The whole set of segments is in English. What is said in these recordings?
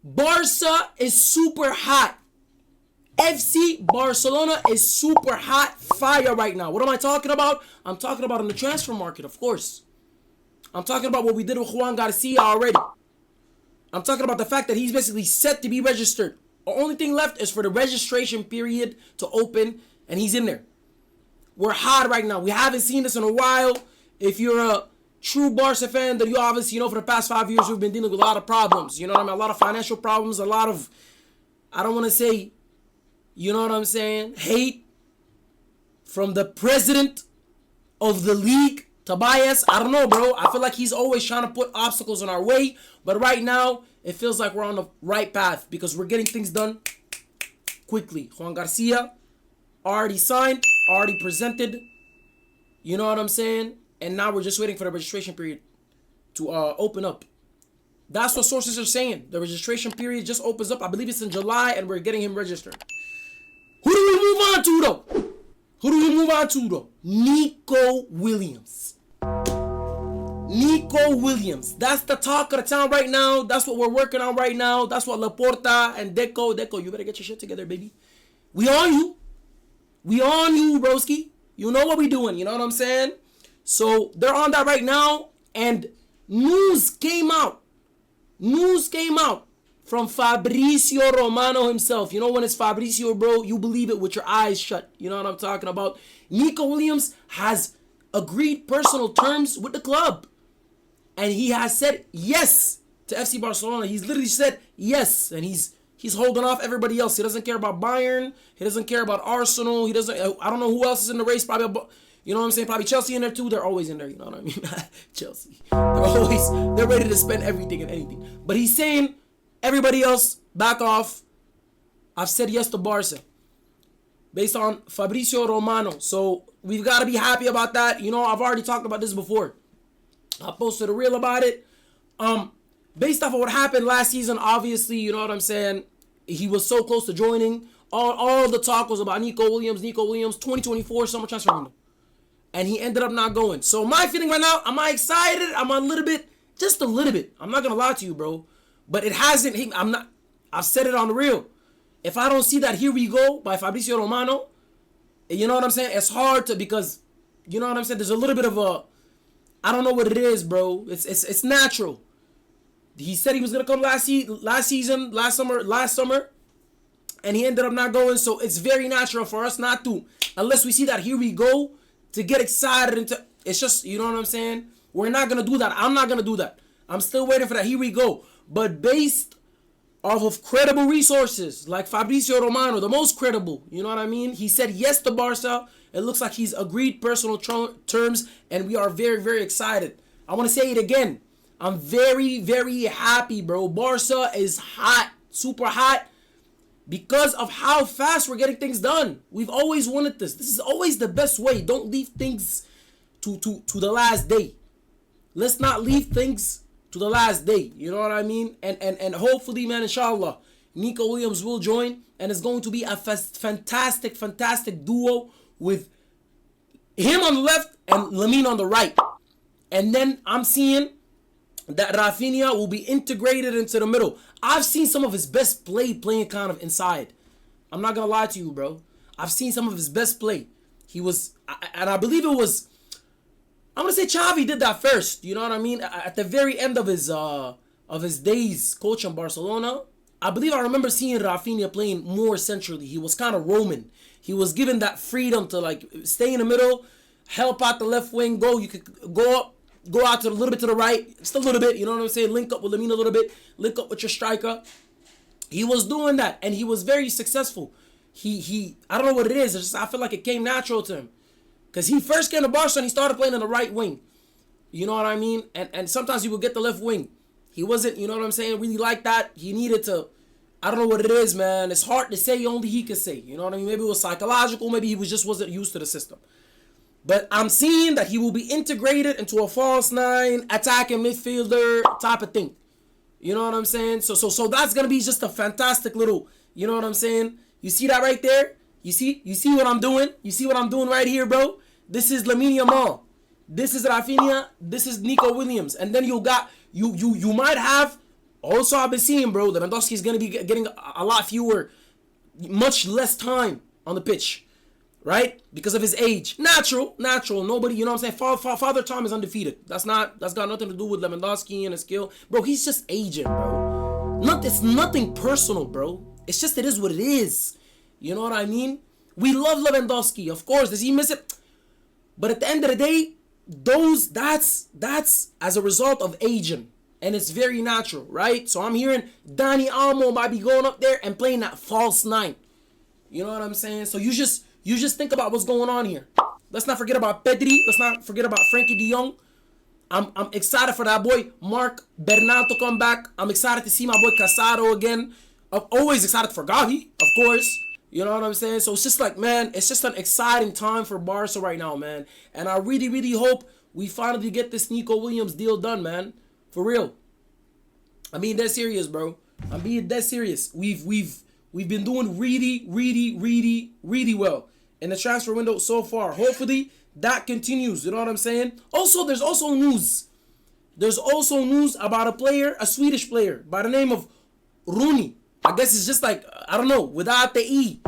Barca is super hot. FC Barcelona is super hot fire right now. What am I talking about? I'm talking about in the transfer market, of course. I'm talking about what we did with Juan Garcia already. I'm talking about the fact that he's basically set to be registered. The only thing left is for the registration period to open, and he's in there. We're hot right now. We haven't seen this in a while. If you're a true Barca fan, then you obviously know for the past 5 years we've been dealing with a lot of problems. You know what I mean? A lot of financial problems, a lot of, I don't want to say, you know what I'm saying, hate from the president of the league, Tobias. I don't know, bro. I feel like he's always trying to put obstacles in our way. But right now, it feels like we're on the right path because we're getting things done quickly. Juan Garcia already signed, already presented. You know what I'm saying? And now we're just waiting for the registration period to open up. That's what sources are saying. The registration period just opens up. I believe it's in July, and we're getting him registered. Who do we move on to, though? Nico Williams. Nico Williams. That's the talk of the town right now. That's what we're working on right now. That's what Laporta and Deco, you better get your shit together, baby. We on you. We on you, broski. You know what we doing. You know what I'm saying? So they're on that right now. And news came out from Fabrizio Romano himself. You know when it's Fabrizio, bro, you believe it with your eyes shut. You know what I'm talking about? Nico Williams has agreed personal terms with the club. And he has said yes to FC Barcelona. He's literally said yes. And he's holding off everybody else. He doesn't care about Bayern. He doesn't care about Arsenal. I don't know who else is in the race. Probably, you know what I'm saying? Probably Chelsea in there too. They're always in there. You know what I mean? Chelsea. They're ready to spend everything and anything. But he's saying, everybody else, back off. I've said yes to Barca. Based on Fabrizio Romano. So we've got to be happy about that. You know, I've already talked about this before. I posted a reel about it. Based off of what happened last season, obviously, you know what I'm saying? He was so close to joining. All the talk was about Nico Williams, 2024 summer transfer window. And he ended up not going. So my feeling right now, am I excited? I'm a little bit, just a little bit. I'm not going to lie to you, bro. But it hasn't, I've said it on the reel. If I don't see that Here We Go by Fabrizio Romano, you know what I'm saying? It's hard to, because, you know what I'm saying? There's a little bit of a, I don't know what it is, bro. It's natural. He said he was going to come last summer, and he ended up not going. So it's very natural for us not to, unless we see that Here We Go, to get excited. It's just, you know what I'm saying? We're not going to do that. I'm not going to do that. I'm still waiting for that Here We Go. But based off of credible resources like Fabrizio Romano, the most credible, you know what I mean? He said yes to Barca. It looks like he's agreed personal terms, and we are very, very excited. I want to say it again. I'm very, very happy, bro. Barca is hot, super hot, because of how fast we're getting things done. We've always wanted this. This is always the best way. Don't leave things to the last day. Let's not leave things to the last day. You know what I mean? And hopefully, man, inshallah, Nico Williams will join, and it's going to be a fantastic, fantastic duo with him on the left and Lamine on the right. And then I'm seeing that Rafinha will be integrated into the middle. I've seen some of his best play playing kind of inside. I'm not going to lie to you, bro. I've seen some of his best play. He was, and I believe it was, I'm going to say Xavi did that first. You know what I mean? At the very end of his days coaching Barcelona, I believe I remember seeing Rafinha playing more centrally. He was kind of roaming. He was given that freedom to like stay in the middle, help out the left wing, go. You could go up, go out to a little bit to the right, just a little bit. You know what I'm saying? Link up with Lamine a little bit, link up with your striker. He was doing that, and he was very successful. He I don't know what it is. It's just, I feel like it came natural to him, because he first came to Barcelona and he started playing on the right wing. You know what I mean? And sometimes he would get the left wing. He wasn't, you know what I'm saying, really like that. He needed to, I don't know what it is, man. It's hard to say, only he could say. You know what I mean? Maybe it was psychological. Maybe he wasn't used to the system. But I'm seeing that he will be integrated into a false nine, attacking midfielder type of thing. You know what I'm saying? So that's going to be just a fantastic little, you know what I'm saying? You see that right there? You see what I'm doing? You see what I'm doing right here, bro? This is Lamine Yamal. This is Rafinha. This is Nico Williams. And then you might have Also, I've been seeing, bro, Lewandowski is going to be getting a lot fewer, much less time on the pitch, right? Because of his age. Natural. Nobody, you know what I'm saying? Father Time is undefeated. That's got nothing to do with Lewandowski and his skill. Bro, he's just aging, bro. It's nothing personal, bro. It's just it is what it is. You know what I mean? We love Lewandowski, of course. Does he miss it? But at the end of the day, that's as a result of aging. And it's very natural, right? So I'm hearing Dani Almo might be going up there and playing that false 9. You know what I'm saying? So you just think about what's going on here. Let's not forget about Pedri. Let's not forget about Frankie de Jong. I'm excited for that boy Mark Bernal to come back. I'm excited to see my boy Casado again. I'm always excited for Gavi, of course. You know what I'm saying? So it's just like, man, it's just an exciting time for Barca right now, man. And I really, really hope we finally get this Nico Williams deal done, man. For real. I'm being dead serious, bro. I'm being dead serious. We've been doing really, really, really, really well in the transfer window so far. Hopefully that continues. You know what I'm saying? Also, there's also news. There's also news about a player, a Swedish player by the name of Rooney. I guess it's just like, I don't know, without the E.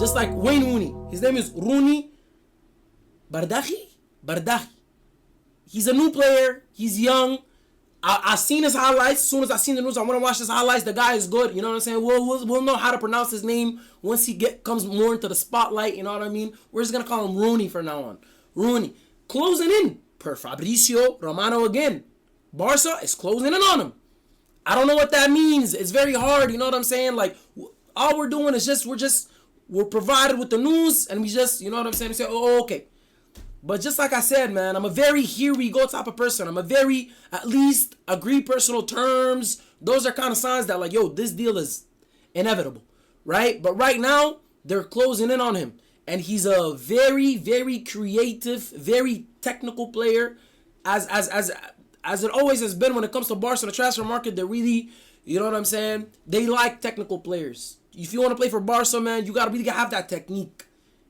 Just like Wayne Rooney. His name is Rooney Bardahi. He's a new player. He's young. I seen his highlights. As soon as I seen the news, I want to watch his highlights. The guy is good. You know what I'm saying? We'll know how to pronounce his name once he comes more into the spotlight. You know what I mean? We're just going to call him Rooney from now on. Rooney. Closing in per Fabrizio Romano again. Barca is closing in on him. I don't know what that means. It's very hard. You know what I'm saying? Like, all we're doing is we're provided with the news and we just, you know what I'm saying? We say, oh, okay. But just like I said, man, I'm a very here we go type of person. I'm a very, at least, agree personal terms. Those are kind of signs that, like, yo, this deal is inevitable, right? But right now, they're closing in on him. And he's a very, very creative, very technical player. As it always has been when it comes to Barca, the transfer market, they're really, you know what I'm saying? They like technical players. If you want to play for Barca, man, you got to really have that technique.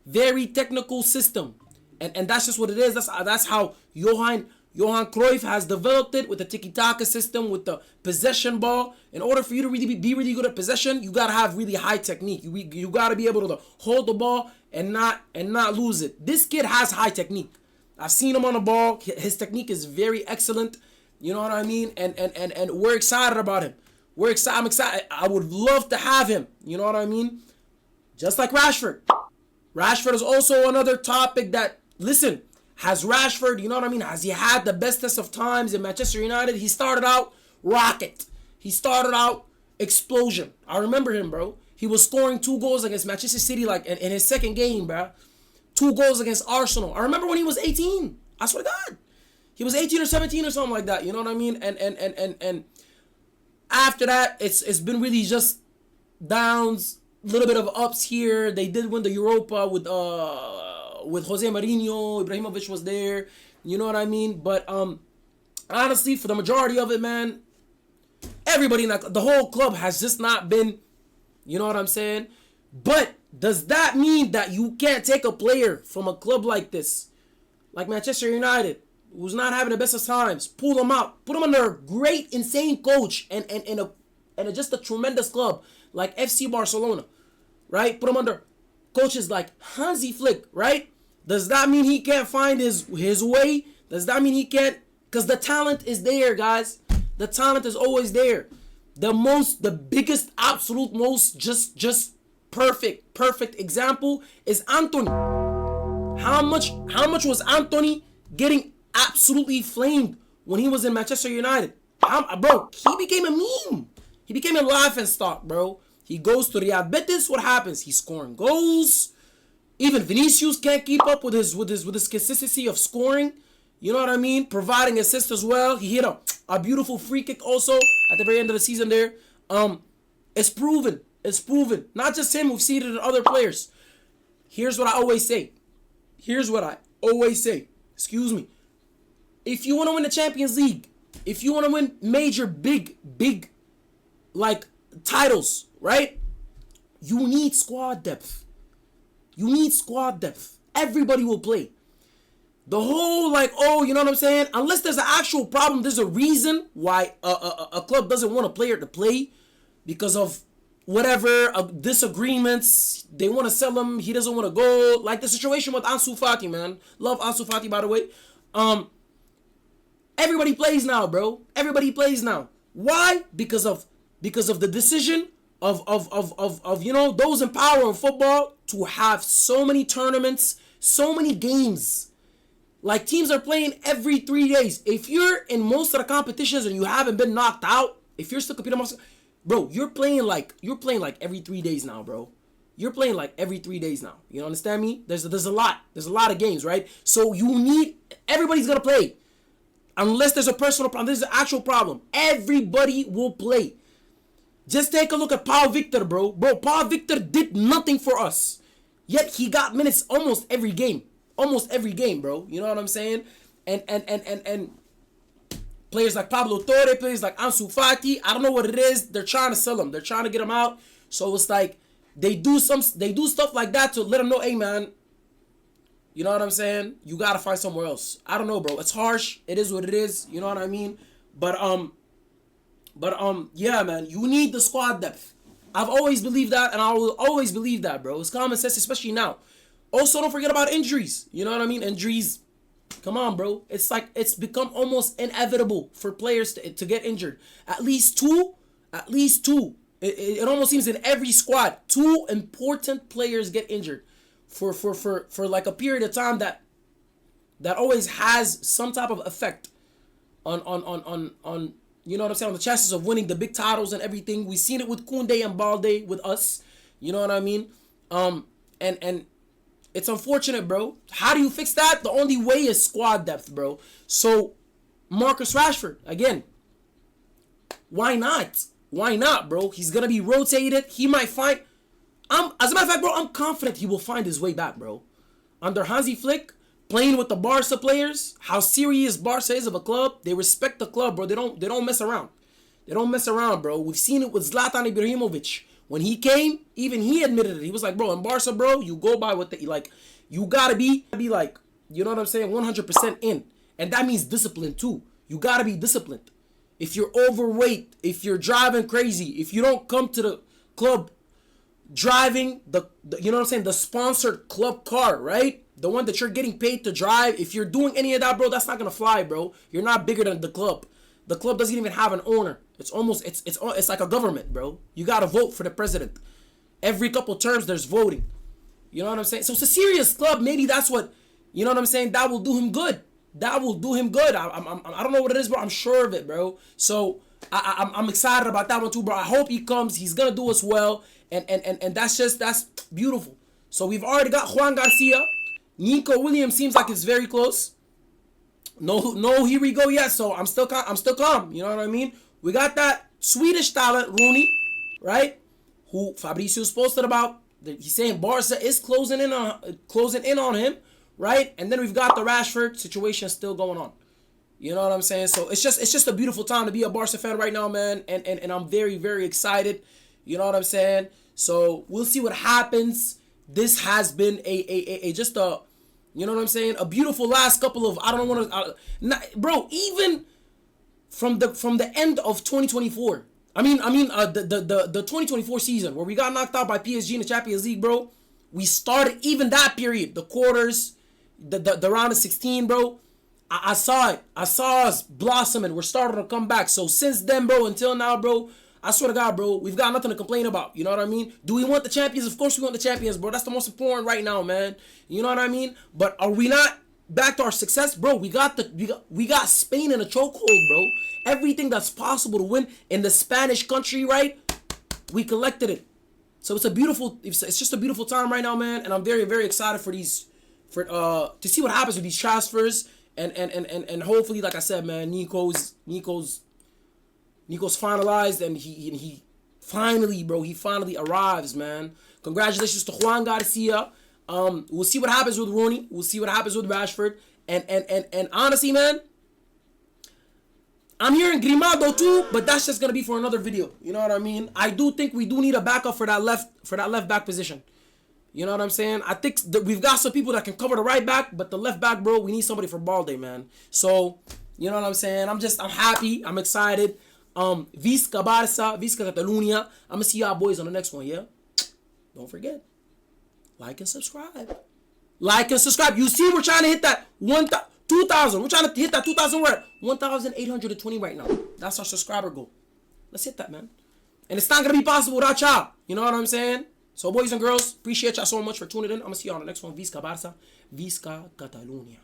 Very technical system. And that's just what it is. That's how Johan Cruyff has developed it with the tiki-taka system, with the possession ball. In order for you to really be really good at possession, you got to have really high technique. You got to be able to hold the ball and not lose it. This kid has high technique. I've seen him on the ball. His technique is very excellent. You know what I mean? And we're excited about him. I'm excited. I would love to have him. You know what I mean? Just like Rashford. Rashford is also another topic that, listen, has Rashford, you know what I mean? Has he had the bestest of times in Manchester United? He started out rocket. He started out explosion. I remember him, bro. He was scoring 2 goals against Manchester City, like in his second game, bro. 2 goals against Arsenal. I remember when he was 18. I swear to God. He was 18 or 17 or something like that. You know what I mean? And after that, it's been really just downs, a little bit of ups here. They did win the Europa with Jose Mourinho. Ibrahimovic was there. You know what I mean? But honestly, for the majority of it, man, everybody, the whole club has just not been, you know what I'm saying? But does that mean that you can't take a player from a club like this, like Manchester United, who's not having the best of times, pull them out, put them under a great, insane coach and just a tremendous club like FC Barcelona, right? Put them under coaches like Hansi Flick, right? Does that mean he can't find his way? Does that mean he can't? Because the talent is there, guys. The talent is always there. The biggest, absolute, most just perfect example is Anthony. How much was Anthony getting absolutely flamed when he was in Manchester United? Bro, he became a meme. He became a laughing stock, bro. He goes to Real Betis. What happens? He's scoring goals. Even Vinicius can't keep up with his consistency of scoring. You know what I mean? Providing assists as well. He hit a beautiful free kick also at the very end of the season there. It's proven. It's proven. Not just him. We've seen it in other players. Here's what I always say. Excuse me. If you want to win the Champions League, if you want to win major, big, like, titles, right? You need squad depth. Everybody will play. The whole like, oh, you know what I'm saying? Unless there's an actual problem, there's a reason why a club doesn't want a player to play because of whatever disagreements. They want to sell him. He doesn't want to go. Like the situation with Ansu Fati, man. Love Ansu Fati, by the way. Everybody plays now, bro. Everybody plays now. Why? Because of the decision of you know, those in power in football to have so many tournaments, so many games. Like teams are playing every 3 days. If you're in most of the competitions and you haven't been knocked out, if you're still competing, bro, you're playing like every 3 days now, bro. You're playing like every 3 days now. You understand me? There's a lot of games, right? So everybody's gonna play. Unless there's a personal problem, there's an actual problem. Everybody will play. Just take a look at Paul Victor, bro. Bro, Paul Victor did nothing for us. Yet he got minutes almost every game. Almost every game, bro. You know what I'm saying? And players like Pablo Torre, players like Ansu Fati, I don't know what it is. They're trying to sell him. They're trying to get him out. So it's like they do stuff like that to let him know, hey man, you know what I'm saying? You gotta find somewhere else. I don't know, bro. It's harsh. It is what it is. You know what I mean? But yeah, man. You need the squad depth. I've always believed that, and I will always believe that, bro. It's common sense, especially now. Also, don't forget about injuries. You know what I mean? Injuries. Come on, bro. It's like it's become almost inevitable for players to get injured. At least two. It almost seems in every squad, 2 important players get injured for like a period of time that always has some type of effect on you know what I'm saying, on the chances of winning the big titles and everything. We've seen it with Koundé and Balde with us. You know what I mean? And it's unfortunate, bro. How do you fix that? The only way is squad depth, bro. So, Marcus Rashford, again, why not? Why not, bro? He's going to be rotated. He might find... as a matter of fact, bro, I'm confident he will find his way back, bro. Under Hansi Flick, playing with the Barca players, how serious Barca is of a club, they respect the club, bro. They don't mess around. They don't mess around, bro. We've seen it with Zlatan Ibrahimovic. When he came, even he admitted it. He was like, bro, in Barca, bro, you go by what like, you gotta be like, you know what I'm saying, 100% in. And that means discipline too. You gotta be disciplined. If you're overweight, if you're driving crazy, if you don't come to the club driving the you know what I'm saying, the sponsored club car, right? The one that you're getting paid to drive. If you're doing any of that, bro, that's not gonna fly, bro. You're not bigger than the club. The club doesn't even have an owner. It's like a government, bro. You gotta vote for the president. Every couple terms, there's voting. You know what I'm saying? So it's a serious club. Maybe that's what, you know what I'm saying, that will do him good. That will do him good. I don't know what it is, bro. I'm sure of it, bro. So I'm excited about that one too, bro. I hope he comes. He's gonna do us well, and that's beautiful. So we've already got Juan Garcia. Nico Williams seems like it's very close. No, here we go yet. So I'm still calm. You know what I mean? We got that Swedish talent, Rooney, right? Who Fabrizio's posted about. He's saying Barca is closing in on him, right? And then we've got the Rashford situation still going on. You know what I'm saying? So it's just a beautiful time to be a Barca fan right now, man. And I'm very, very excited. You know what I'm saying? So we'll see what happens. This has been a just a, you know what I'm saying, a beautiful last couple of, I don't want to, bro, even from the end of 2024. I mean the 2024 season where we got knocked out by PSG in the Champions League, bro. We started even that period, the quarters, the round of 16, bro. I saw it. I saw us blossoming. We're starting to come back. So since then, bro, until now, bro, I swear to God, bro, we've got nothing to complain about. You know what I mean? Do we want the champions? Of course we want the champions, bro. That's the most important right now, man. You know what I mean? But are we not back to our success, bro? We got Spain in a chokehold, bro. Everything that's possible to win in the Spanish country, right? We collected it. So it's just a beautiful time right now, man. And I'm very, very excited to see what happens with these transfers. And hopefully, like I said, man, Nico's finalized, and he finally, bro, he finally arrives, man. Congratulations to Juan Garcia. We'll see what happens with Rooney. We'll see what happens with Rashford. And honestly, man, I'm hearing Grimado too, but that's just gonna be for another video. You know what I mean? I do think we do need a backup for that left back position. You know what I'm saying? I think we've got some people that can cover the right back, but the left back, bro, we need somebody for Balde, man. So, you know what I'm saying? I'm happy. I'm excited. Visca Barça, Visca Catalunya. I'm gonna see y'all boys on the next one, yeah? Don't forget. Like and subscribe. Like and subscribe. You see, we're trying to hit that 2,000. We're trying to hit that 2,000. We're at 1,820 right now. That's our subscriber goal. Let's hit that, man. And it's not gonna be possible without y'all. You know what I'm saying? So, boys and girls, appreciate y'all so much for tuning in. I'm going to see you on the next one. Visca Barça, Visca Catalunya.